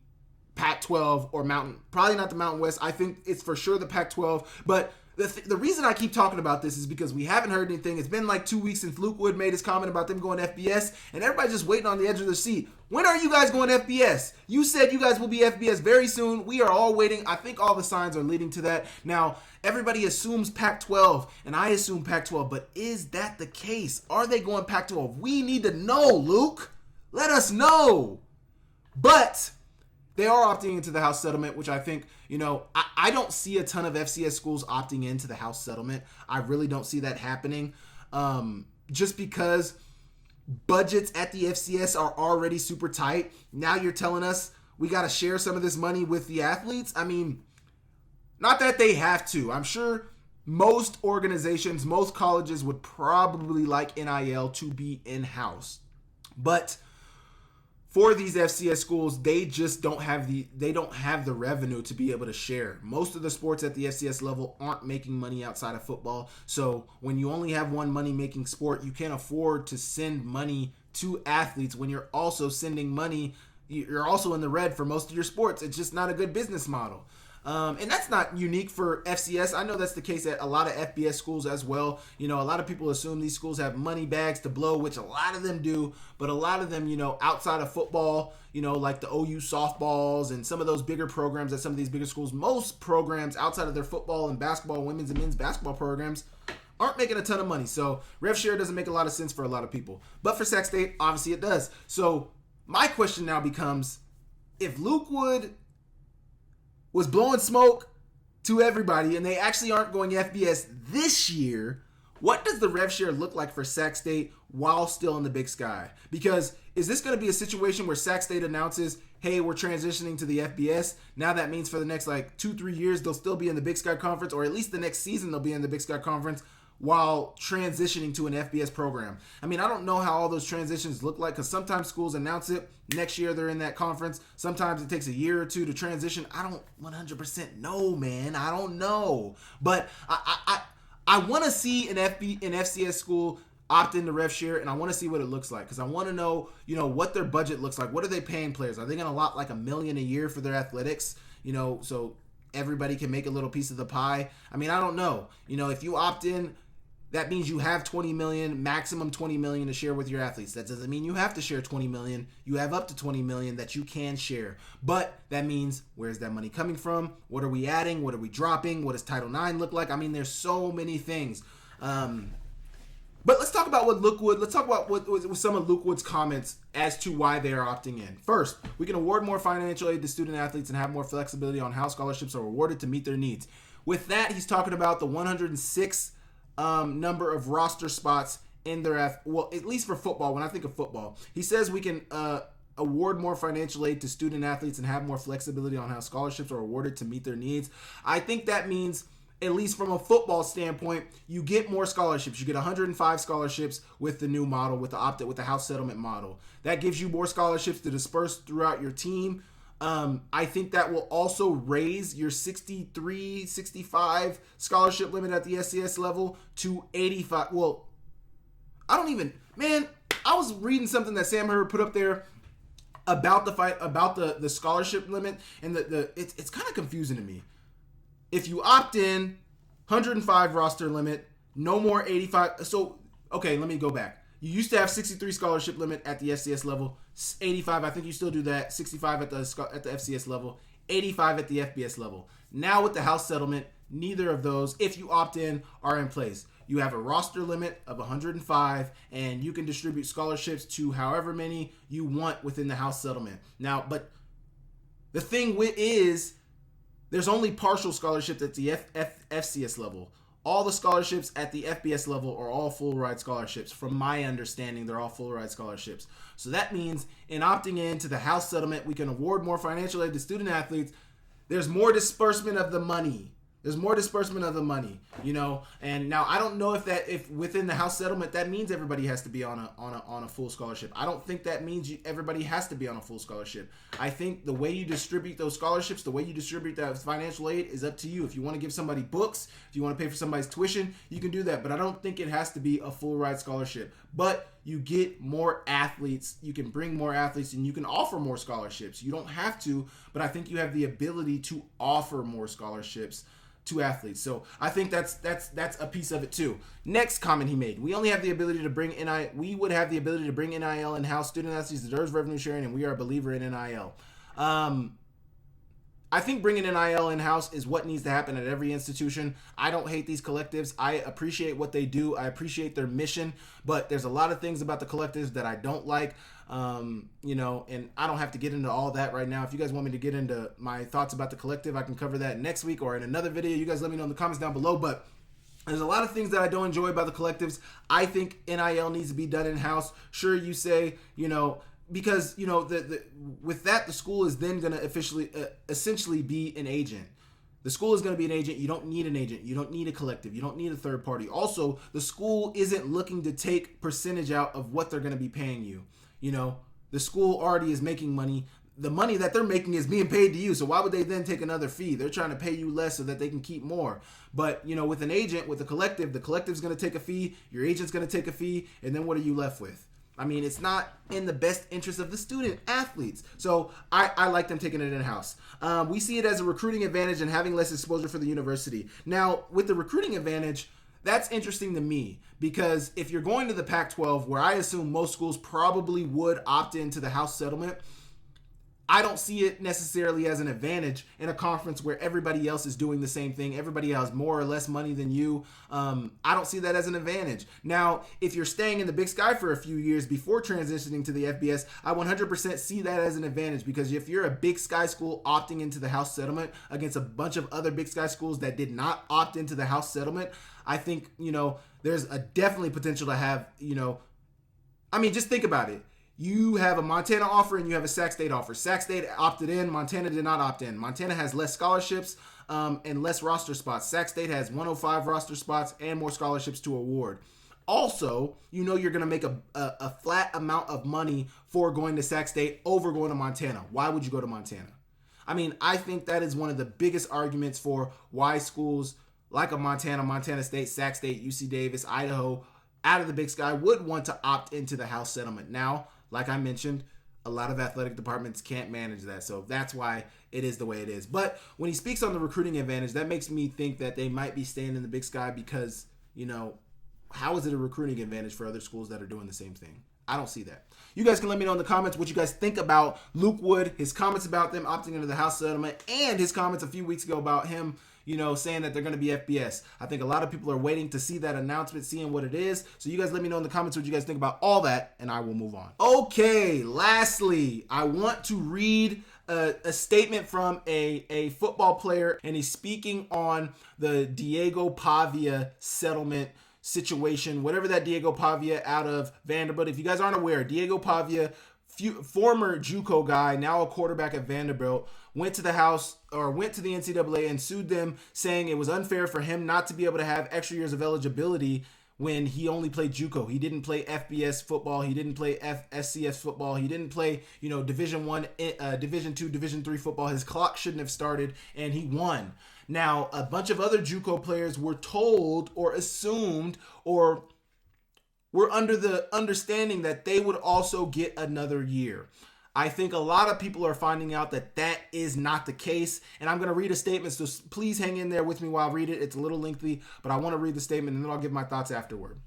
Pac-12 or probably not the Mountain West. I think it's for sure the Pac-12, but the reason I keep talking about this is because we haven't heard anything. It's been like 2 weeks since Luke Wood made his comment about them going FBS, and everybody's just waiting on the edge of their seat. When are you guys going FBS? You said you guys will be FBS very soon. We are all waiting. I think all the signs are leading to that. Now, everybody assumes Pac-12, and I assume Pac-12, but is that the case? Are they going Pac-12? We need to know, Luke. Let us know. But they are opting into the House settlement, which I think, I don't see a ton of FCS schools opting into the House settlement. I really don't see that happening. Just because budgets at the FCS are already super tight. Now you're telling us we got to share some of this money with the athletes. I mean, not that they have to. I'm sure most organizations, most colleges would probably like NIL to be in-house. But for these FCS schools, they just don't have the revenue to be able to share. Most of the sports at the FCS level aren't making money outside of football. So when you only have one money-making sport, you can't afford to send money to athletes when you're also sending money. You're also in the red for most of your sports. It's just not a good business model. And that's not unique for FCS. I know that's the case at a lot of FBS schools as well. A lot of people assume these schools have money bags to blow, which a lot of them do. But a lot of them, outside of football, like the OU softballs and some of those bigger programs at some of these bigger schools, most programs outside of their football and basketball, women's and men's basketball programs aren't making a ton of money. So rev share doesn't make a lot of sense for a lot of people. But for Sac State, obviously it does. So my question now becomes, if Luke Wood was blowing smoke to everybody, and they actually aren't going FBS this year, what does the rev share look like for Sac State while still in the Big Sky? Because is this going to be a situation where Sac State announces, hey, we're transitioning to the FBS? Now that means for the next 2-3 years, they'll still be in the Big Sky Conference, or at least the next season they'll be in the Big Sky Conference while transitioning to an FBS program. I mean, I don't know how all those transitions look like, because sometimes schools announce it. Next year they're in that conference. Sometimes it takes a year or two to transition. I don't 100% know, man. I don't know. But I want to see an FCS school opt into rev share, and I want to see what it looks like, because I want to know, what their budget looks like. What are they paying players? Are they going to allot $1 million a year for their athletics? So everybody can make a little piece of the pie. I mean, I don't know. If you opt in, That means you have 20 million, maximum 20 million to share with your athletes. That doesn't mean you have to share 20 million. You have up to 20 million that you can share. But that means, where's that money coming from? What are we adding? What are we dropping? What does Title IX look like? I mean, there's so many things. But let's talk about let's talk about what some of Luke Wood's comments as to why they are opting in. First, we can award more financial aid to student athletes and have more flexibility on how scholarships are awarded to meet their needs. With that, he's talking about the 106 number of roster spots in their at least for football. When I think of football, he says we can award more financial aid to student athletes and have more flexibility on how scholarships are awarded to meet their needs. I think that means, at least from a football standpoint, you get more scholarships. You get 105 scholarships with the new model, with the house settlement model. That gives you more scholarships to disperse throughout your team. I think that will also raise your 63, 65 scholarship limit at the SCS level to 85. Well, I was reading something that Sam Hurd put up there about the scholarship limit, and it's kind of confusing to me. If you opt in, 105 roster limit, no more 85. So, okay, let me go back. You used to have 63 scholarship limit at the FCS level, 85. I think you still do that. 65 at the FCS level, 85 at the FBS level. Now with the house settlement, neither of those, if you opt in, are in place. You have a roster limit of 105, and you can distribute scholarships to however many you want within the house settlement. Now, but the thing is, there's only partial scholarships at the FCS level. All the scholarships at the FBS level are all full ride scholarships. From my understanding, they're all full ride scholarships. So that means in opting into the house settlement, we can award more financial aid to student athletes. There's more disbursement of the money. And now I don't know if within the house settlement that means everybody has to be on a full scholarship. I don't think that means everybody has to be on a full scholarship. I think the way you distribute those scholarships, the way you distribute that financial aid is up to you. If you want to give somebody books, if you want to pay for somebody's tuition, you can do that. But I don't think it has to be a full ride scholarship. But you get more athletes, you can bring more athletes, and you can offer more scholarships. You don't have to, but I think you have the ability to offer more scholarships to athletes. So I think that's a piece of it too. Next comment he made: we would have the ability to bring NIL in-house. Student athletes deserves revenue sharing, and we are a believer in NIL. I think bringing NIL in-house is what needs to happen at every institution. I don't hate these collectives. I appreciate what they do. I appreciate their mission, but there's a lot of things about the collectives that I don't like. And I don't have to get into all that right now. If you guys want me to get into my thoughts about the collective, I can cover that next week or in another video. You guys let me know in the comments down below. But there's a lot of things that I don't enjoy about the collectives. I think NIL needs to be done in-house. Sure, you say, because with that, the school is then going to essentially be an agent. The school is going to be an agent. You don't need an agent. You don't need a collective. You don't need a third party. Also, the school isn't looking to take percentage out of what they're going to be paying you. The school already is making money. The money that they're making is being paid to you. So why would they then take another fee? They're trying to pay you less so that they can keep more. But, with an agent, with a collective, the collective's going to take a fee. Your agent's going to take a fee. And then what are you left with? I mean, it's not in the best interest of the student athletes. So I like them taking it in-house. We see it as a recruiting advantage and having less exposure for the university. Now, with the recruiting advantage, that's interesting to me because if you're going to the Pac-12, where I assume most schools probably would opt into the house settlement, I don't see it necessarily as an advantage in a conference where everybody else is doing the same thing. Everybody has more or less money than you. I don't see that as an advantage. Now, if you're staying in the Big Sky for a few years before transitioning to the FBS, I 100% see that as an advantage because if you're a Big Sky school opting into the house settlement against a bunch of other Big Sky schools that did not opt into the house settlement, I think, there's a definitely potential to have, just think about it. You have a Montana offer and you have a Sac State offer. Sac State opted in. Montana did not opt in. Montana has less scholarships and less roster spots. Sac State has 105 roster spots and more scholarships to award. Also, you're going to make a flat amount of money for going to Sac State over going to Montana. Why would you go to Montana? I think that is one of the biggest arguments for why schools like a Montana State, Sac State, UC Davis, Idaho, out of the Big Sky would want to opt into the house settlement. Now, like I mentioned, a lot of athletic departments can't manage that. So that's why it is the way it is. But when he speaks on the recruiting advantage, that makes me think that they might be staying in the Big Sky because, how is it a recruiting advantage for other schools that are doing the same thing? I don't see that. You guys can let me know in the comments what you guys think about Luke Wood, his comments about them opting into the House settlement, and his comments a few weeks ago about him, saying that they're going to be FBS. I think a lot of people are waiting to see that announcement, seeing what it is. So you guys let me know in the comments what you guys think about all that, and I will move on. Okay, lastly, I want to read a statement from a football player, and he's speaking on the Diego Pavia settlement situation, whatever that Diego Pavia out of Vanderbilt. If you guys aren't aware, Diego Pavia, former JUCO guy, now a quarterback at Vanderbilt, went to the NCAA and sued them, saying it was unfair for him not to be able to have extra years of eligibility when he only played JUCO. He didn't play FBS football. He didn't play FCS football. He didn't play, Division I, Division II, Division III football. His clock shouldn't have started, and he won. Now, a bunch of other JUCO players were told or assumed or were under the understanding that they would also get another year. I think a lot of people are finding out that that is not the case, and I'm going to read a statement, so please hang in there with me while I read it. It's a little lengthy, but I want to read the statement, and then I'll give my thoughts afterward.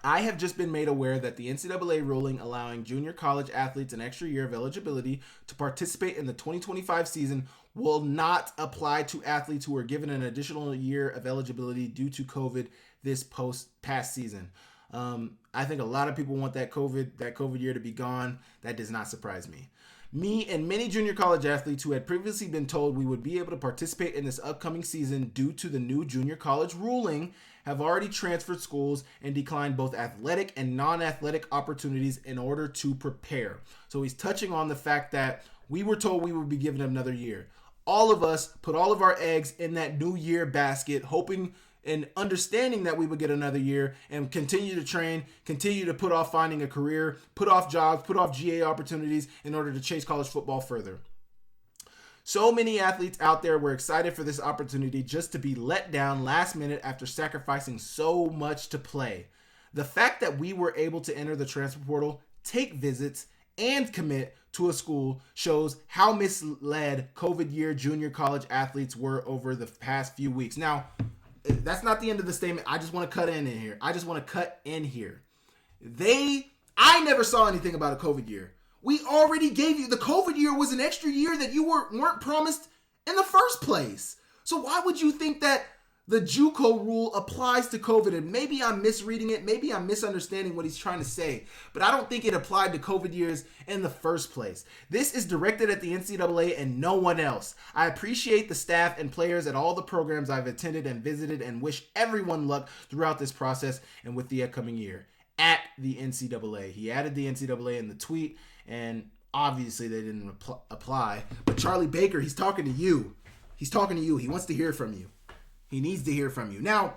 I have just been made aware that the NCAA ruling allowing junior college athletes an extra year of eligibility to participate in the 2025 season will not apply to athletes who are given an additional year of eligibility due to COVID this past season. I think a lot of people want that COVID year to be gone. That does not surprise me. Me and many junior college athletes who had previously been told we would be able to participate in this upcoming season due to the new junior college ruling have already transferred schools and declined both athletic and non-athletic opportunities in order to prepare. So he's touching on the fact that we were told we would be given another year. All of us put all of our eggs in that new year basket, hoping and understanding that we would get another year and continue to train, continue to put off finding a career, put off jobs, put off GA opportunities in order to chase college football further. So many athletes out there were excited for this opportunity just to be let down last minute after sacrificing so much to play. The fact that we were able to enter the transfer portal, take visits, and commit to a school shows how misled COVID year junior college athletes were over the past few weeks. Now, that's not the end of the statement. I just want to cut in here. I never saw anything about a COVID year. We already gave you, the COVID year was an extra year that you weren't promised in the first place. So why would you think that the JUCO rule applies to COVID? And maybe I'm misreading it. Maybe I'm misunderstanding what he's trying to say. But I don't think it applied to COVID years in the first place. This is directed at the NCAA and no one else. I appreciate the staff and players at all the programs I've attended and visited and wish everyone luck throughout this process and with the upcoming year. At the NCAA. He added the NCAA in the tweet, and obviously they didn't apply. But Charlie Baker, he's talking to you. He wants to hear from you. He needs to hear from you. Now,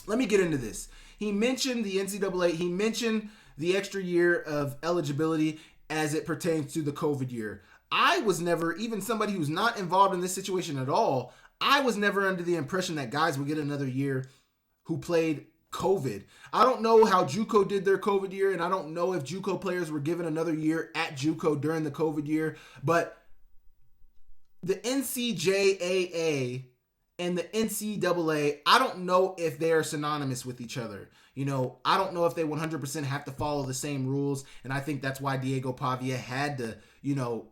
let me get into this. He mentioned the NCAA. He mentioned the extra year of eligibility as it pertains to the COVID year. I was never, even somebody who's not involved in this situation at all, I was never under the impression that guys would get another year who played COVID. I don't know how JUCO did their COVID year, and I don't know if JUCO players were given another year at JUCO during the COVID year, but the NCJAA and the NCAA, I don't know if they are synonymous with each other. I don't know if they 100% have to follow the same rules, and I think that's why Diego Pavia had to,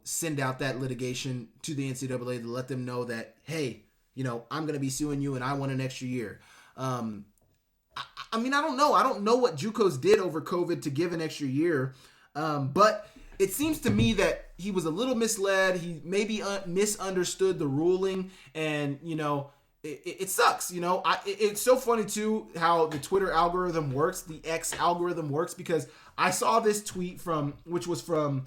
send out that litigation to the NCAA to let them know that, hey, I'm going to be suing you and I want an extra year. I don't know. I don't know what JUCOs did over COVID to give an extra year, but it seems to me that he was a little misled. He maybe misunderstood the ruling, and it sucks. It's so funny too how the Twitter algorithm works, the X algorithm works, because I saw this tweet which was from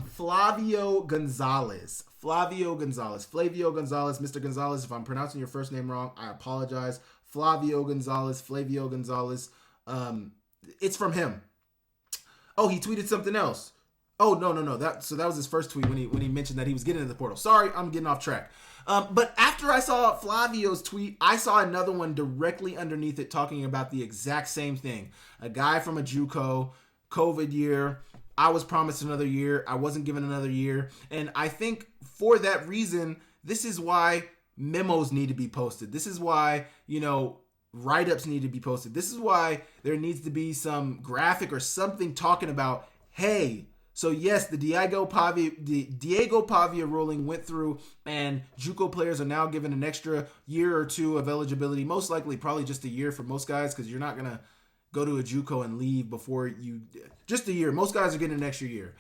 Flavio Gonzalez, Mr. Gonzalez. If I'm pronouncing your first name wrong, I apologize. Flavio Gonzalez. It's from him. Oh, he tweeted something else. Oh, no. That was his first tweet when he mentioned that he was getting into the portal. Sorry, I'm getting off track. But after I saw Flavio's tweet, I saw another one directly underneath it talking about the exact same thing. A guy from a JUCO, COVID year. I was promised another year. I wasn't given another year. And I think for that reason, this is why memos need to be posted. This is why, write-ups need to be posted. This is why there needs to be some graphic or something talking about, hey, so yes, the Diego Pavia ruling went through, and JUCO players are now given an extra year or two of eligibility. Most likely, probably just a year for most guys, because you're not gonna go to a JUCO and leave before you. Just a year. Most guys are getting an extra year.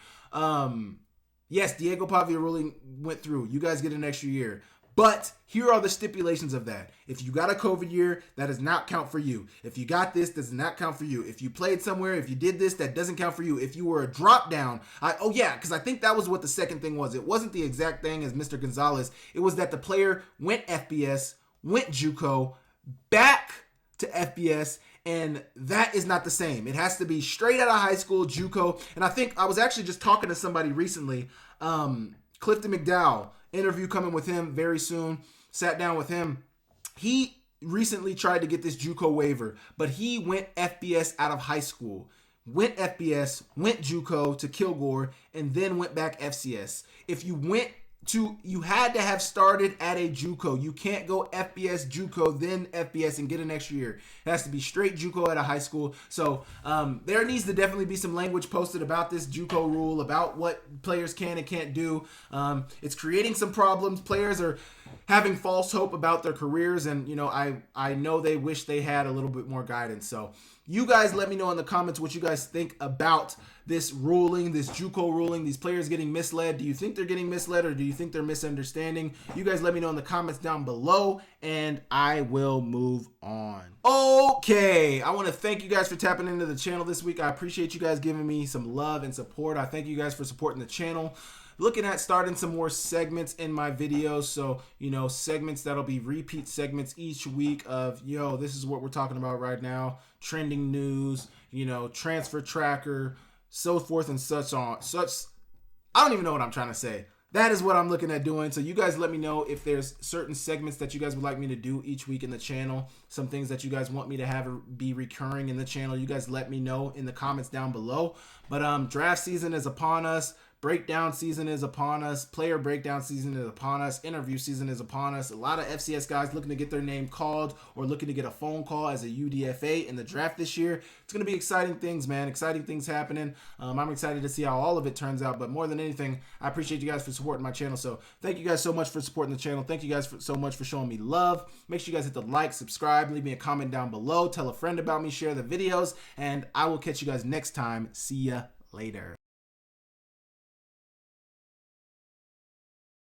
Yes, Diego Pavia ruling went through. You guys get an extra year. But here are the stipulations of that. If you got a COVID year, that does not count for you. If you got this, does not count for you. If you played somewhere, if you did this, that doesn't count for you. If you were a drop down, because I think that was what the second thing was. It wasn't the exact thing as Mr. Gonzalez. It was that the player went FBS, went JUCO, back to FBS, and that is not the same. It has to be straight out of high school, JUCO. And I think I was actually just talking to somebody recently, Clifton McDowell. Interview coming with him very soon. Sat down with him. He recently tried to get this JUCO waiver, but he went FBS out of high school. Went FBS, went JUCO to Kilgore, and then went back FCS. If you you had to have started at a JUCO. You can't go FBS, JUCO, then FBS and get an extra year. It has to be straight JUCO at a high school. So there needs to definitely be some language posted about this JUCO rule, about what players can and can't do. It's creating some problems. Players are having false hope about their careers, and I know they wish they had a little bit more guidance. So you guys let me know in the comments what you guys think about this ruling, this JUCO ruling, these players getting misled. Do you think they're getting misled, or do you think they're misunderstanding? You guys let me know in the comments down below, and I will move on. Okay, I want to thank you guys for tapping into the channel this week. I appreciate you guys giving me some love and support. I thank you guys for supporting the channel. Looking at starting some more segments in my videos. So, segments that'll be repeat segments each week of, this is what we're talking about right now. Trending news, transfer tracker, so forth and such. I don't even know what I'm trying to say. That is what I'm looking at doing. So you guys let me know if there's certain segments that you guys would like me to do each week in the channel. Some things that you guys want me to have be recurring in the channel. You guys let me know in the comments down below. But draft season is upon us. Breakdown season is upon us. Player breakdown season is upon us. Interview season is upon us. A lot of FCS guys looking to get their name called or looking to get a phone call as a UDFA in the draft this year. It's going to be exciting things, man. Exciting things happening. I'm excited to see how all of it turns out. But more than anything, I appreciate you guys for supporting my channel. So thank you guys so much for supporting the channel. Thank you guys so much for showing me love. Make sure you guys hit the like, subscribe, leave me a comment down below. Tell a friend about me, share the videos, and I will catch you guys next time. See ya later.